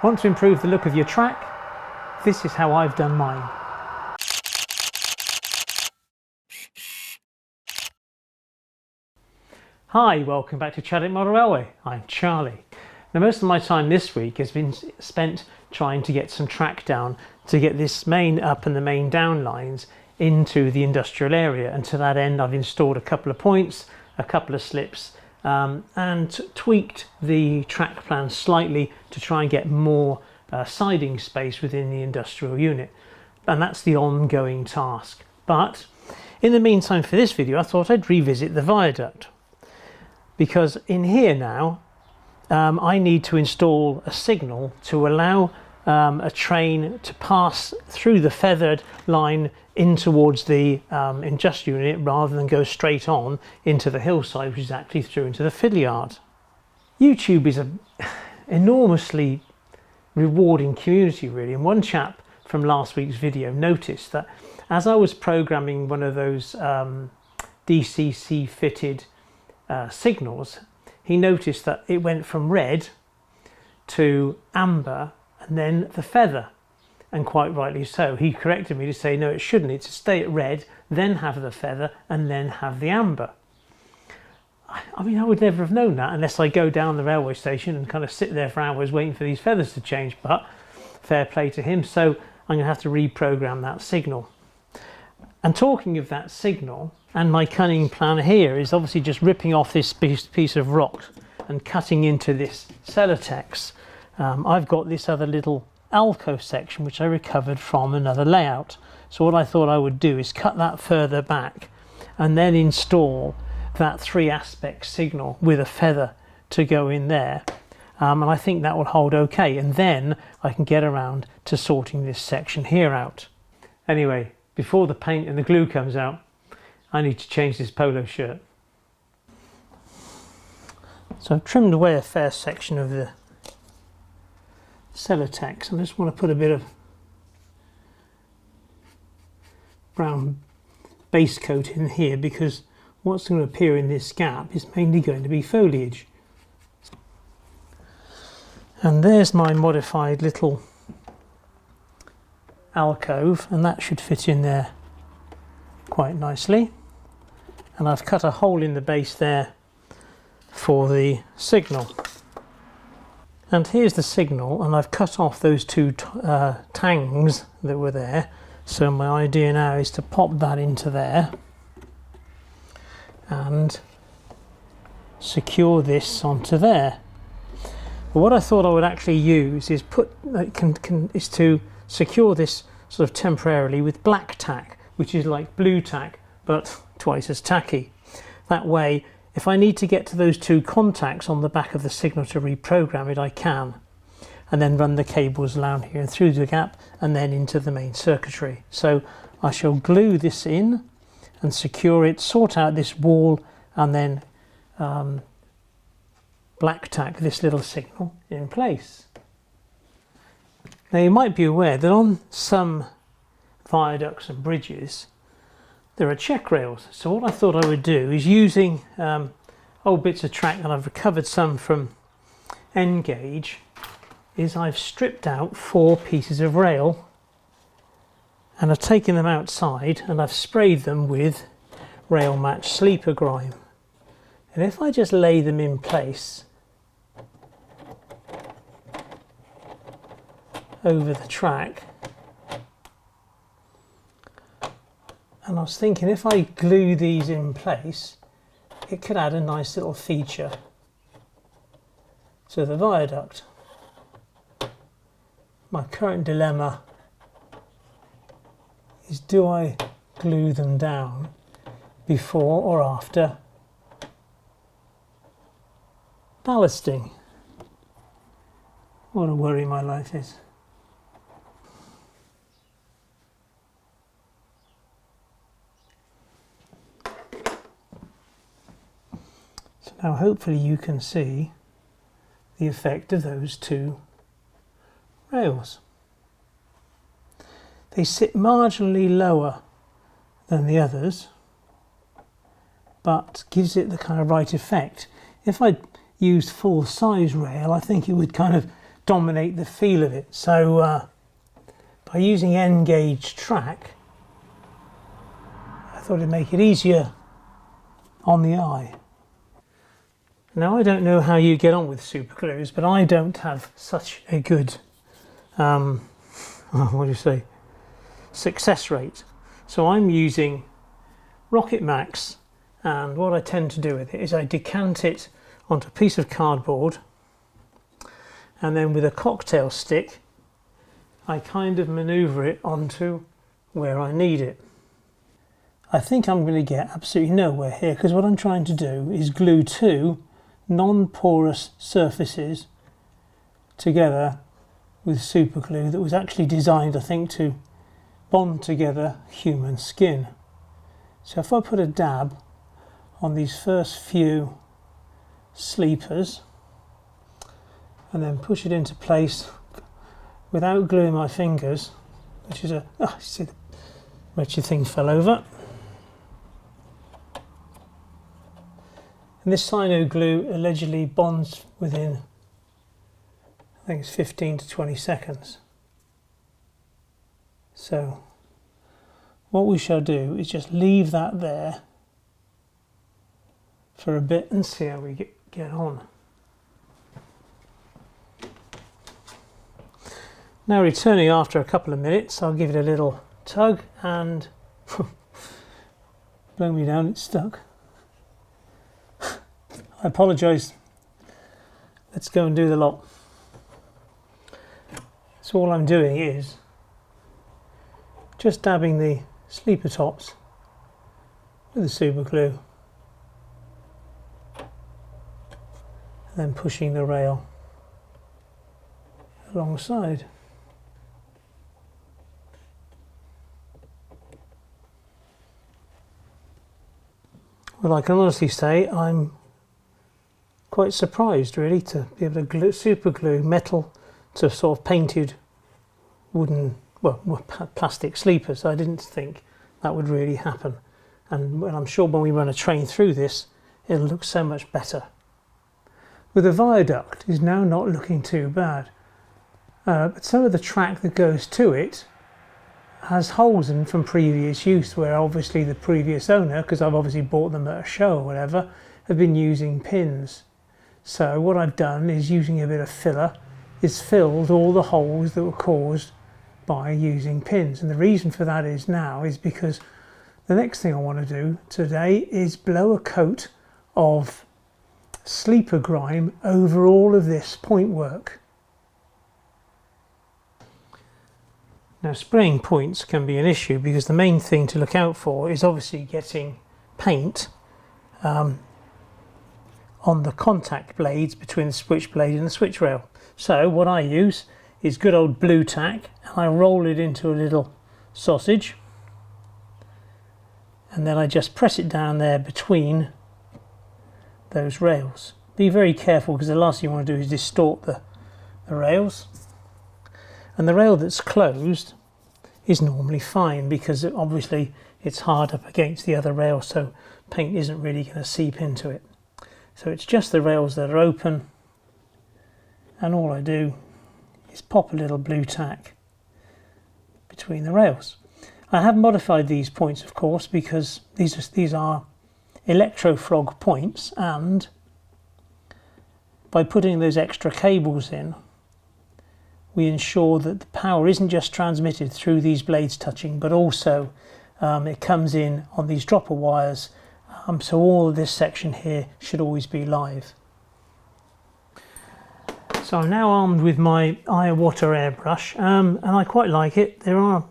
Want to improve the look of your track? This is how I've done mine. Hi, welcome back to Chadwick Model Railway. I'm Charlie. Now, most of my time this week has been spent trying to get some track down to get this main up and the main down lines into the industrial area, and to that end I've installed a couple of points, a couple of slips, and tweaked the track plan slightly to try and get more siding space within the industrial unit, and that's the ongoing task. But in the meantime, for this video I thought I'd revisit the viaduct, because in here now I need to install a signal to allow a train to pass through the feathered line in towards the industrial unit rather than go straight on into the hillside, which is actually through into the fiddle yard. YouTube is an enormously rewarding community really, and one chap from last week's video noticed that as I was programming one of those DCC fitted signals, he noticed that it went from red to amber and then the feather, and quite rightly so. He corrected me to say no, it shouldn't, it's to stay at red, then have the feather and then have the amber. I mean, I would never have known that unless I go down the railway station and kind of sit there for hours waiting for these feathers to change, but fair play to him. So I'm going to have to reprogram that signal. And talking of that signal, and my cunning plan here is obviously just ripping off this piece of rock and cutting into this Celotex. I've got this other little alcove section which I recovered from another layout. So what I thought I would do is cut that further back and then install that 3-aspect signal with a feather to go in there. And I think that will hold okay, and then I can get around to sorting this section here out. Anyway, before the paint and the glue comes out, I need to change this polo shirt. So I've trimmed away a fair section of the Celotex. I just want to put a bit of brown base coat in here, because what's going to appear in this gap is mainly going to be foliage. And there's my modified little alcove, and that should fit in there quite nicely. And I've cut a hole in the base there for the signal. And here's the signal, and I've cut off those two tangs that were there. So my idea now is to pop that into there and secure this onto there. But what I thought I would actually use is is to secure this sort of temporarily with black tack, which is like blue tack but twice as tacky. That way, if I need to get to those two contacts on the back of the signal to reprogram it, I can, and then run the cables down here and through the gap and then into the main circuitry. So I shall glue this in and secure it, sort out this wall, and then black tack this little signal in place. Now you might be aware that on some viaducts and bridges there are check rails. So what I thought I would do is, using old bits of track, and I've recovered some from N-Gauge, is I've stripped out 4 pieces of rail and I've taken them outside and I've sprayed them with rail match sleeper grime. And if I just lay them in place over the track, and I was thinking if I glue these in place, it could add a nice little feature to the viaduct. My current dilemma is, do I glue them down before or after ballasting? What a worry my life is. So now hopefully you can see the effect of those two rails. They sit marginally lower than the others, but gives it the kind of right effect. If I'd used full size rail, I think it would kind of dominate the feel of it. So by using N gauge track, I thought it'd make it easier on the eye. Now I don't know how you get on with super glues, but I don't have such a good what do you say, success rate. So I'm using Rocket Max, and what I tend to do with it is I decant it onto a piece of cardboard, and then with a cocktail stick I kind of maneuver it onto where I need it. I think I'm going to get absolutely nowhere here, because what I'm trying to do is glue two non-porous surfaces together with super glue that was actually designed, I think, to bond together human skin. So if I put a dab on these first few sleepers and then push it into place without gluing my fingers, which is see the wretched thing fell over. And this cyano glue allegedly bonds within, I think it's 15 to 20 seconds. So what we shall do is just leave that there for a bit and see how we get on. Now returning after a couple of minutes, I'll give it a little tug and blow me down, it's stuck. I apologise. Let's go and do the lot. So all I'm doing is just dabbing the sleeper tops with the super glue and then pushing the rail alongside. Well, I can honestly say I'm quite surprised really to be able to super glue metal to sort of painted wooden, well, plastic sleepers. I didn't think that would really happen, and I'm sure when we run a train through this it'll look so much better. With the viaduct is now not looking too bad, but some of the track that goes to it has holes in from previous use, where obviously the previous owner, because I've obviously bought them at a show or whatever, have been using pins. So what I've done is, using a bit of filler, is filled all the holes that were caused by using pins. And the reason for that is because the next thing I want to do today is blow a coat of sleeper grime over all of this point work. Now spraying points can be an issue, because the main thing to look out for is obviously getting paint on the contact blades between the switch blade and the switch rail. So what I use is good old blue tack, and I roll it into a little sausage, and then I just press it down there between those rails. Be very careful, because the last thing you want to do is distort the rails. And the rail that's closed is normally fine, because obviously it's hard up against the other rail, so paint isn't really going to seep into it. So it's just the rails that are open, and all I do is pop a little blue tack between the rails. I have modified these points, of course, because these are electrofrog points, and by putting those extra cables in, we ensure that the power isn't just transmitted through these blades touching, but also it comes in on these dropper wires, so all of this section here should always be live. So I'm now armed with my Water airbrush, and I quite like it. There are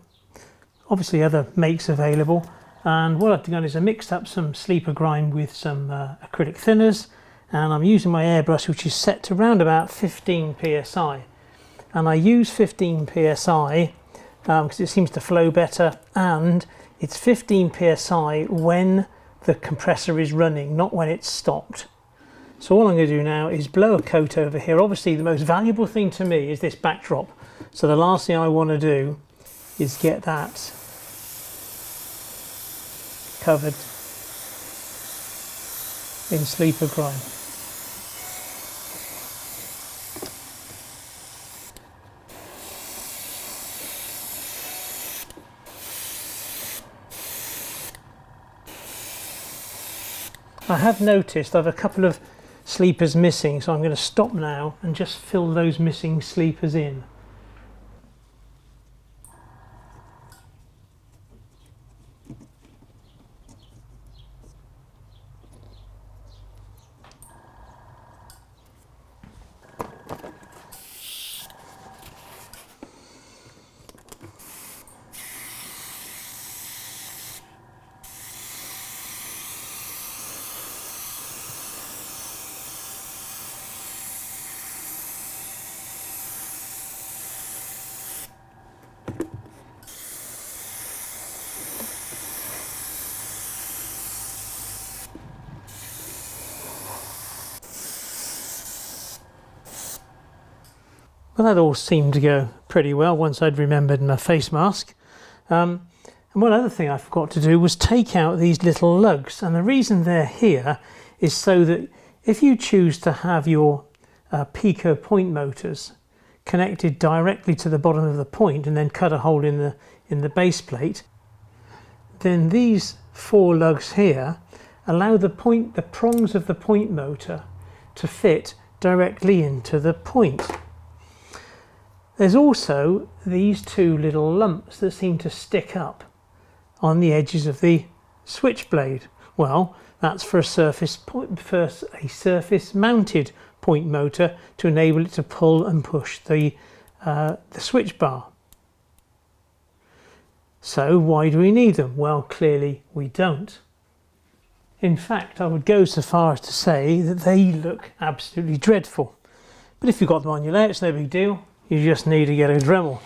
obviously other makes available, and what I've done is I mixed up some sleeper grime with some acrylic thinners, and I'm using my airbrush, which is set to around about 15 psi. And I use 15 psi because it seems to flow better, and it's 15 psi when the compressor is running, not when it's stopped. So all I'm going to do now is blow a coat over here. Obviously the most valuable thing to me is this backdrop, so the last thing I want to do is get that covered in sleeper grime. I have noticed I've a couple of sleepers missing, so I'm going to stop now and just fill those missing sleepers in. Well, that all seemed to go pretty well once I'd remembered my face mask. And one other thing I forgot to do was take out these little lugs, and the reason they're here is so that if you choose to have your Pico point motors connected directly to the bottom of the point and then cut a hole in the base plate, then these 4 lugs here allow the prongs of the point motor to fit directly into the point. There's also these 2 little lumps that seem to stick up on the edges of the switchblade. Well, that's for a surface mounted point motor to enable it to pull and push the switch bar. So why do we need them? Well, clearly we don't. In fact, I would go so far as to say that they look absolutely dreadful. But if you've got them on your layer, it's no big deal. You just need to get a Dremel.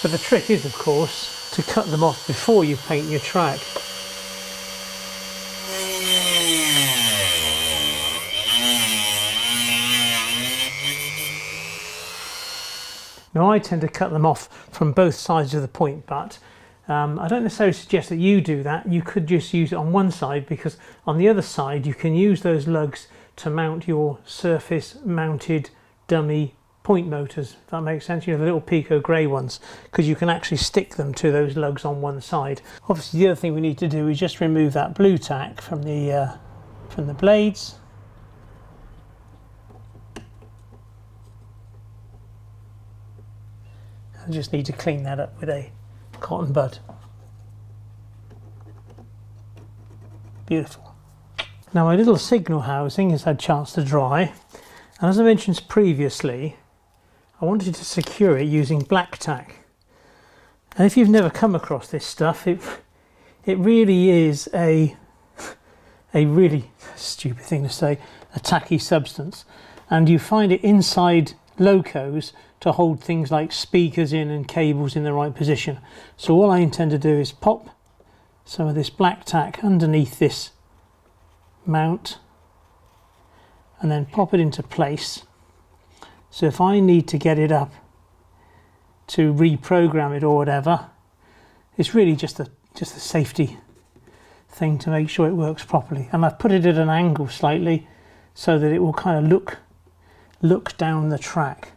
But the trick is, of course, to cut them off before you paint your track. Now, I tend to cut them off from both sides of the point, but I don't necessarily suggest that you do that. You could just use it on one side, because on the other side you can use those lugs to mount your surface mounted dummy point motors, if that makes sense. You know, the little Pico grey ones, because you can actually stick them to those lugs on one side. Obviously the other thing we need to do is just remove that blue tack from the blades. I just need to clean that up with a cotton bud. Beautiful. Now, my little signal housing has had a chance to dry, and as I mentioned previously, I wanted to secure it using black tack. And if you've never come across this stuff, it really is a really stupid thing to say, a tacky substance, and you find it inside locos to hold things like speakers in and cables in the right position. So all I intend to do is pop some of this black tack underneath this mount and then pop it into place. So if I need to get it up to reprogram it or whatever, it's really just a safety thing to make sure it works properly. And I've put it at an angle slightly so that it will kind of look down the track.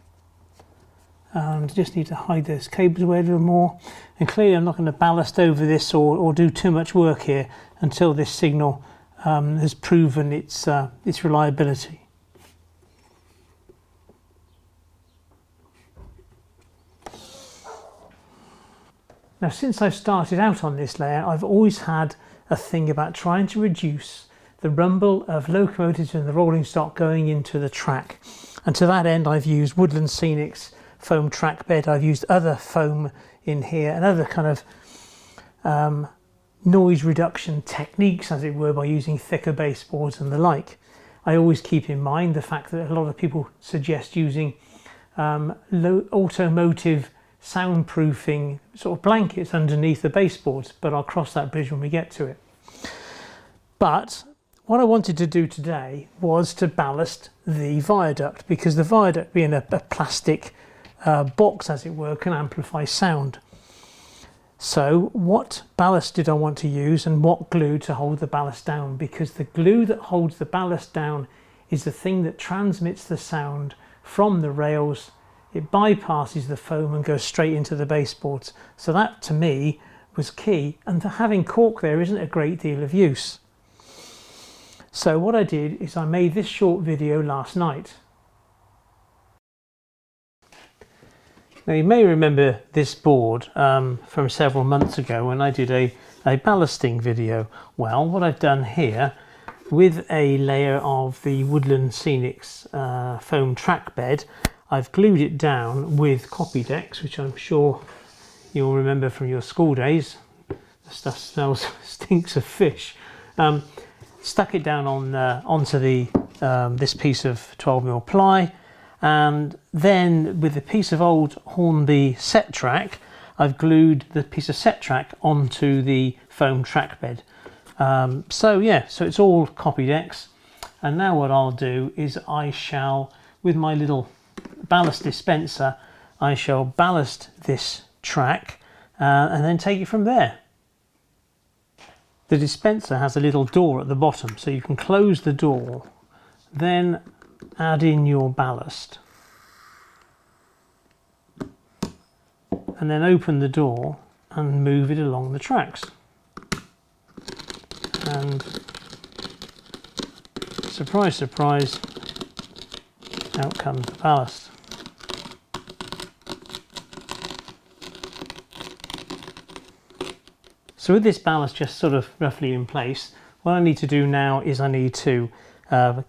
And I just need to hide those cables away a little more. And clearly I'm not going to ballast over this or do too much work here until this signal has proven its reliability. Now, since I started out on this layer, I've always had a thing about trying to reduce the rumble of locomotives and the rolling stock going into the track. And to that end, I've used Woodland Scenic's foam track bed. I've used other foam in here and other kind of noise reduction techniques, as it were, by using thicker baseboards and the like. I always keep in mind the fact that a lot of people suggest using automotive soundproofing sort of blankets underneath the baseboards, but I'll cross that bridge when we get to it. But what I wanted to do today was to ballast the viaduct, because the viaduct, being a plastic box, as it were, can amplify sound. So what ballast did I want to use and what glue to hold the ballast down? Because the glue that holds the ballast down is the thing that transmits the sound from the rails. It bypasses the foam and goes straight into the baseboards. So that to me was key, and having cork there isn't a great deal of use. So what I did is I made this short video last night. Now you may remember this board from several months ago when I did a ballasting video. Well, what I've done here with a layer of the Woodland Scenics foam track bed, I've glued it down with Copydex, which I'm sure you'll remember from your school days. The stuff stinks of fish. Stuck it down on onto the this piece of 12mm ply, and then with a piece of old Hornby set track, I've glued the piece of set track onto the foam track bed. So yeah, so it's all Copydex. And now what I'll do is I shall, with my little ballast dispenser, I shall ballast this track and then take it from there. The dispenser has a little door at the bottom, so you can close the door, then add in your ballast, and then open the door and move it along the tracks. And surprise, surprise, out comes the ballast. So with this ballast just sort of roughly in place, what I need to do now is I need to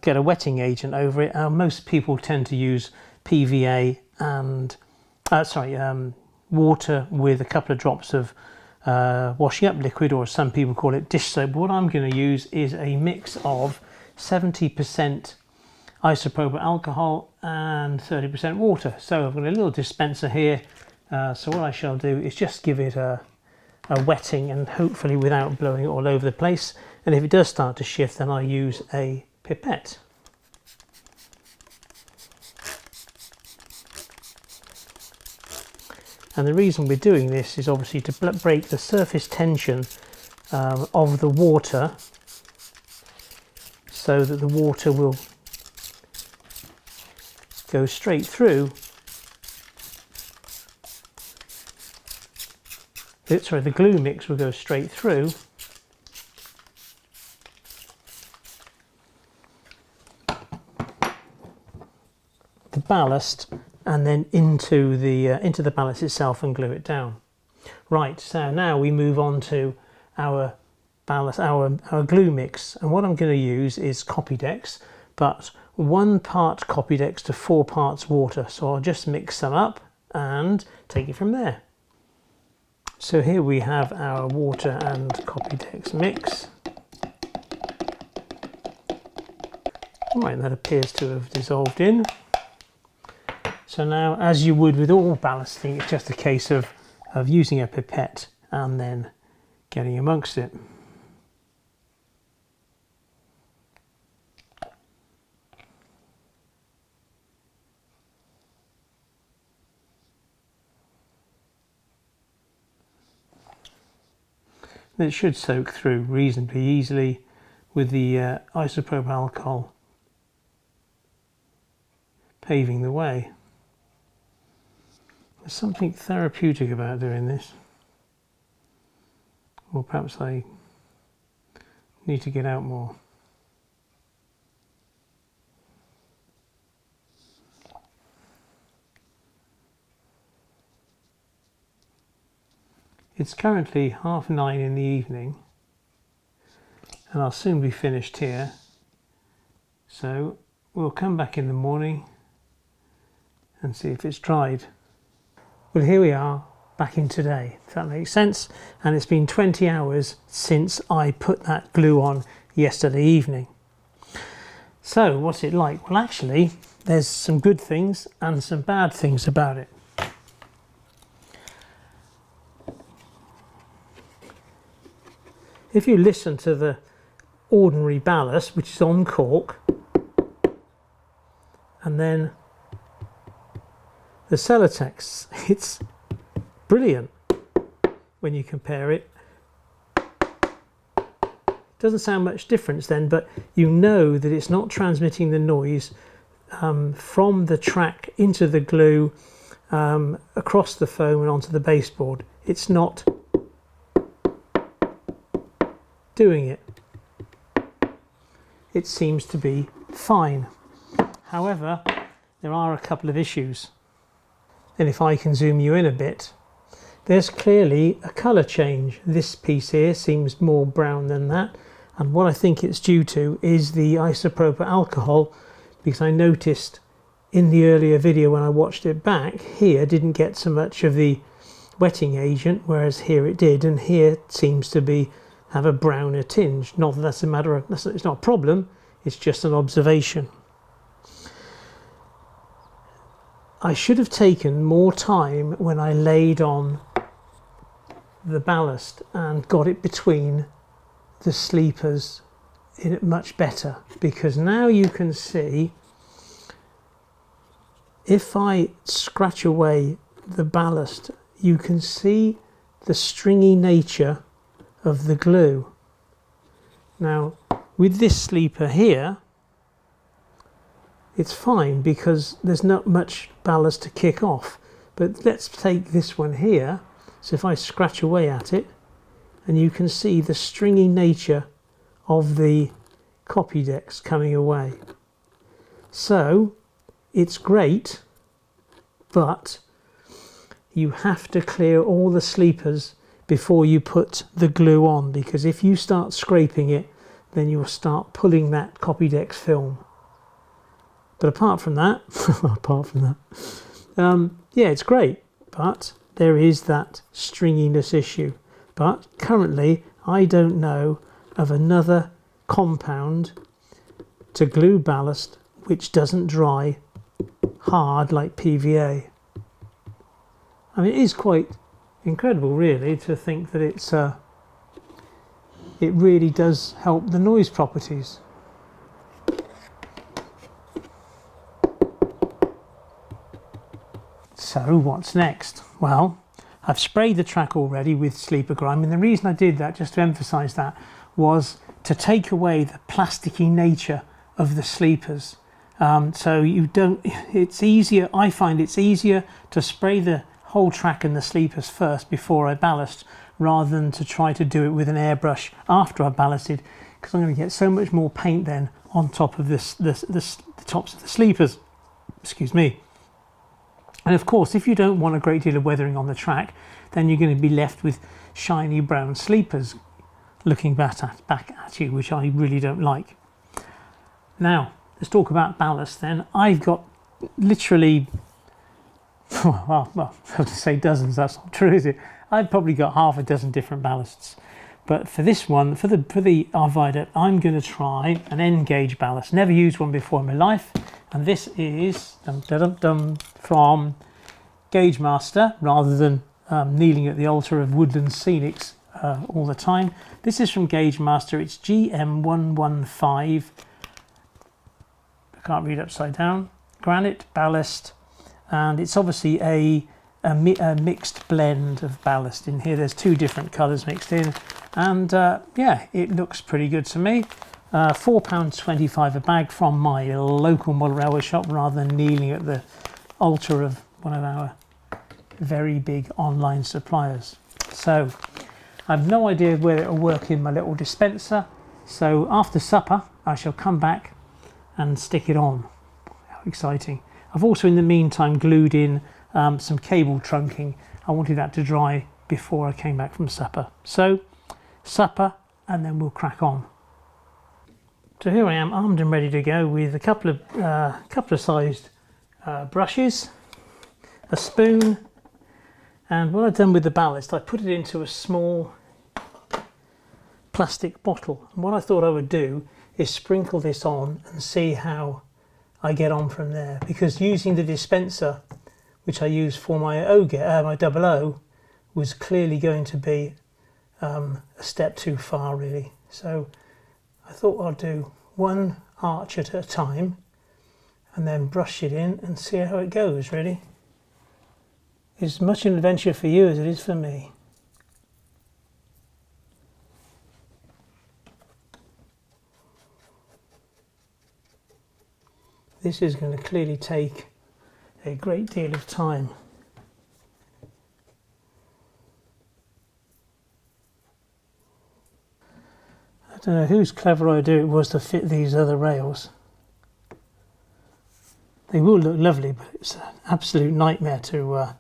get a wetting agent over it. Most people tend to use PVA and water with a couple of drops of washing up liquid, or some people call it dish soap. What I'm going to use is a mix of 70% isopropyl alcohol and 30% water. So I've got a little dispenser here. So what I shall do is just give it a wetting, and hopefully without blowing it all over the place. And if it does start to shift, then I'll use a pipette. And the reason we're doing this is obviously to break the surface tension of the water, so that the water will go straight through. The glue mix will go straight through the ballast and then into the ballast itself and glue it down. Right, so now we move on to our ballast, our glue mix, and what I'm going to use is Copydex, but 1 part Copydex to 4 parts water. So I'll just mix some up and take it from there. So here we have our water and Copydex mix. Right, that appears to have dissolved in. So now, as you would with all ballasting, it's just a case of using a pipette and then getting amongst it. It should soak through reasonably easily with the isopropyl alcohol paving the way. There's something therapeutic about doing this. Or perhaps I need to get out more. It's currently 9:30 in the evening, and I'll soon be finished here. So we'll come back in the morning and see if it's dried. Well, here we are back in today, if that makes sense. And it's been 20 hours since I put that glue on yesterday evening. So what's it like? Well, actually, there's some good things and some bad things about it. If you listen to the ordinary ballast, which is on cork, and then the Celotex, it's brilliant. when you compare it. Doesn't sound much difference then, but you know that it's not transmitting the noise from the track into the glue, across the foam and onto the baseboard. It's not doing it. It seems to be fine. However, there are a couple of issues. And if I can zoom you in a bit, there's clearly a colour change. This piece here seems more brown than that, and what I think it's due to is the isopropyl alcohol, because I noticed in the earlier video when I watched it back, here didn't get so much of the wetting agent, whereas here it did, and here it seems to have a browner tinge. Not that that's a matter of, it's not a problem, it's just an observation. I should have taken more time when I laid on the ballast and got it between the sleepers in it much better, because now you can see if I scratch away the ballast, you can see the stringy nature of the glue. Now with this sleeper here, it's fine because there's not much ballast to kick off, but let's take this one here. So if I scratch away at it, and you can see the stringy nature of the Copydex coming away. So it's great, but you have to clear all the sleepers before you put the glue on, because if you start scraping it, then you'll start pulling that Copydex film. But apart from that, yeah, it's great, but there is that stringiness issue. But currently I don't know of another compound to glue ballast which doesn't dry hard like PVA. I mean, it is quite incredible really to think that it really does help the noise properties. So what's next? Well, I've sprayed the track already with sleeper grime, and the reason I did that, just to emphasize that, was to take away the plasticky nature of the sleepers. So you don't, it's easier, I find it's easier to spray the whole track and the sleepers first before I ballast, rather than to try to do it with an airbrush after I've ballasted, because I'm going to get so much more paint then on top of the tops of the sleepers. Excuse me. And of course, if you don't want a great deal of weathering on the track, then you're going to be left with shiny brown sleepers looking back at you, which I really don't like. Now, let's talk about ballast then. I've got literally, well, I have to say dozens, that's not true, is it? I've probably got half a dozen different ballasts. But for this one, for the viaduct, I'm going to try an N gauge ballast. Never used one before in my life. And this is from Gauge Master, rather than kneeling at the altar of Woodland Scenics all the time. This is from Gauge Master. It's GM115. I can't read upside down. Granite ballast, and it's obviously a mixed blend of ballast in here. There's two different colours mixed in, and yeah, it looks pretty good to me. £4.25 a bag from my local model railway shop, rather than kneeling at the altar of one of our very big online suppliers. So I have no idea where it will work in my little dispenser, so after supper I shall come back and stick it on. How exciting. I've also in the meantime glued in some cable trunking. I wanted that to dry before I came back from supper. So supper, and then we'll crack on. So here I am, armed and ready to go, with a couple of sized brushes, a spoon, and what I've done with the ballast, I put it into a small plastic bottle. And what I thought I would do is sprinkle this on and see how I get on from there, because using the dispenser, which I use for my my double O, was clearly going to be a step too far really. So I thought I'd do one arch at a time and then brush it in and see how it goes really. It's as much an adventure for you as it is for me. this is going to clearly take a great deal of time. I don't know whose clever idea it was to fit these other rails. They will look lovely, but it's an absolute nightmare to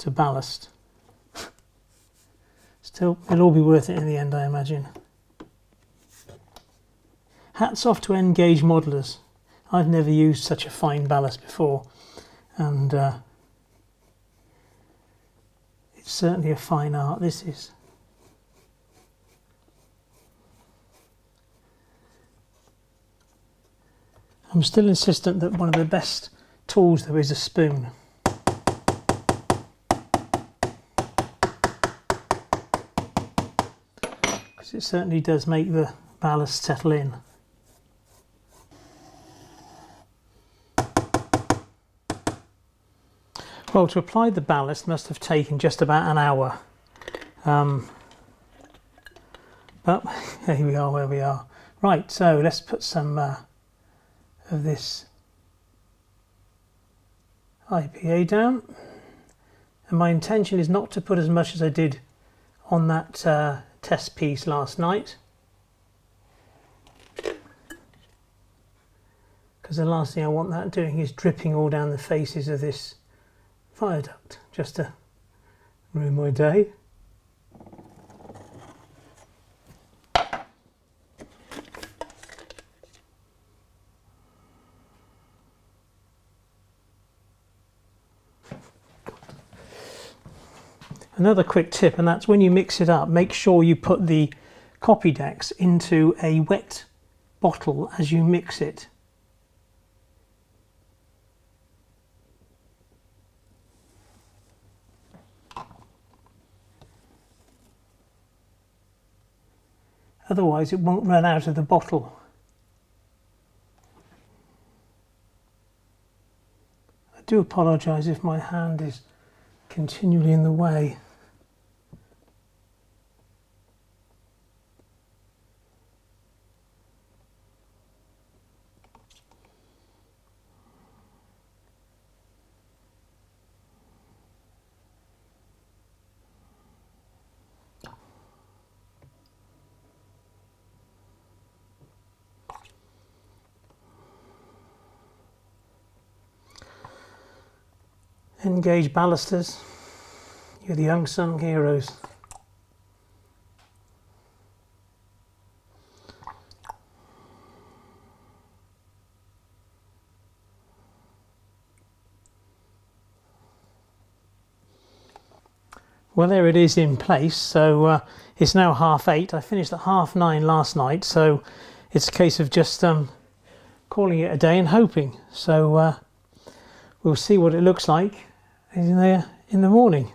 ballast. Still, it'll all be worth it in the end, I imagine. Hats off to N-gauge modelers. I've never used such a fine ballast before, and it's certainly a fine art, this is. I'm still insistent that one of the best tools though is a spoon. Because it certainly does make the ballast settle in. Well, to apply the ballast must have taken just about an hour. But here we are where we are. Right, so let's put some of this IPA down. And my intention is not to put as much as I did on that test piece last night. Because the last thing I want that doing is dripping all down the faces of this viaduct, just to ruin my day. Another quick tip, and that's when you mix it up, make sure you put the Copydex into a wet bottle as you mix it. Otherwise it won't run out of the bottle. I do apologise if my hand is continually in the way. Engage ballasters, you're the unsung heroes. Well, there it is in place. So it's now 8:30. I finished at 9:30 last night, so it's a case of just calling it a day and hoping. So we'll see what it looks like in there in the morning.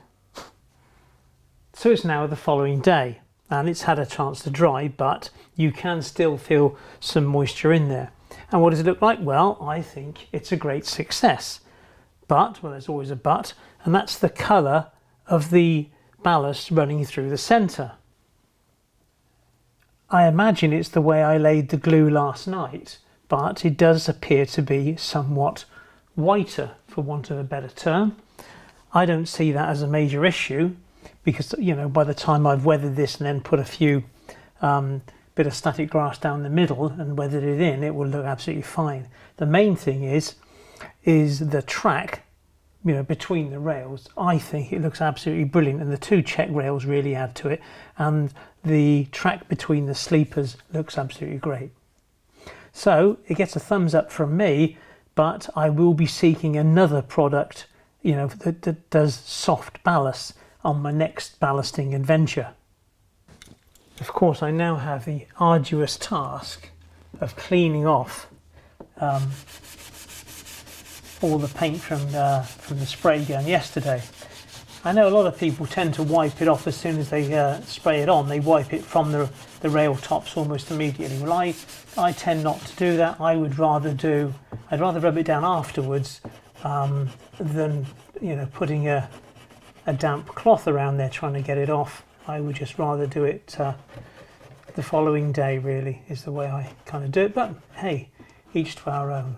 So it's now the following day and it's had a chance to dry, but you can still feel some moisture in there. And what does it look like? Well, I think it's a great success. But, well, there's always a but, and that's the colour of the ballast running through the centre. I imagine it's the way I laid the glue last night, but it does appear to be somewhat whiter, for want of a better term. I don't see that as a major issue because, you know, by the time I've weathered this and then put a few bit of static grass down the middle and weathered it in, it will look absolutely fine. The main thing is the track, you know, between the rails. I think it looks absolutely brilliant, and the two check rails really add to it, and the track between the sleepers looks absolutely great. So it gets a thumbs up from me, but I will be seeking another product, you know, that does soft ballast on my next ballasting adventure. Of course, I now have the arduous task of cleaning off all the paint from the spray gun yesterday. I know a lot of people tend to wipe it off as soon as they spray it on. They wipe it from the rail tops almost immediately. Well, I tend not to do that. I'd rather rub it down afterwards than, you know, putting a damp cloth around there trying to get it off. I would just rather do it the following day, really, is the way I kind of do it. But hey, each to our own.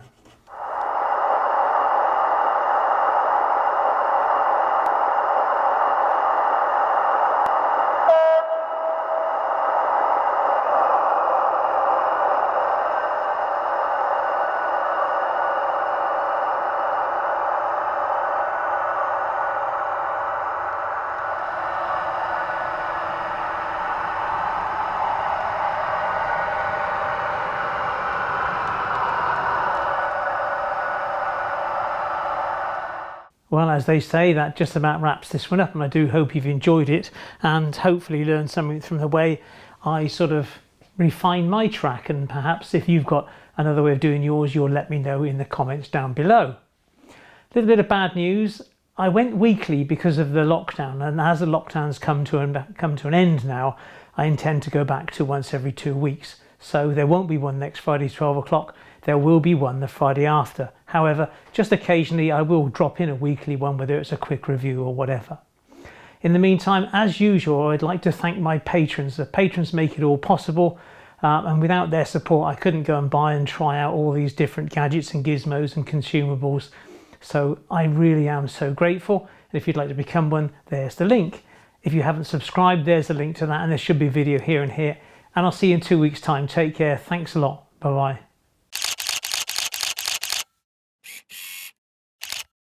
Well, as they say, that just about wraps this one up, and I do hope you've enjoyed it and hopefully learned something from the way I sort of refine my track, and perhaps if you've got another way of doing yours, you'll let me know in the comments down below. A little bit of bad news. I went weekly because of the lockdown, and as the lockdowns come to an end now, I intend to go back to once every 2 weeks. So there won't be one next Friday 12 o'clock. There will be one the Friday after. However, just occasionally I will drop in a weekly one, whether it's a quick review or whatever. In the meantime, as usual, I'd like to thank my patrons. The patrons make it all possible, and without their support I couldn't go and buy and try out all these different gadgets and gizmos and consumables. So I really am so grateful, and if you'd like to become one, there's the link. If you haven't subscribed, there's the link to that, and there should be a video here and here, and I'll see you in 2 weeks' time. Take care, thanks a lot, bye bye.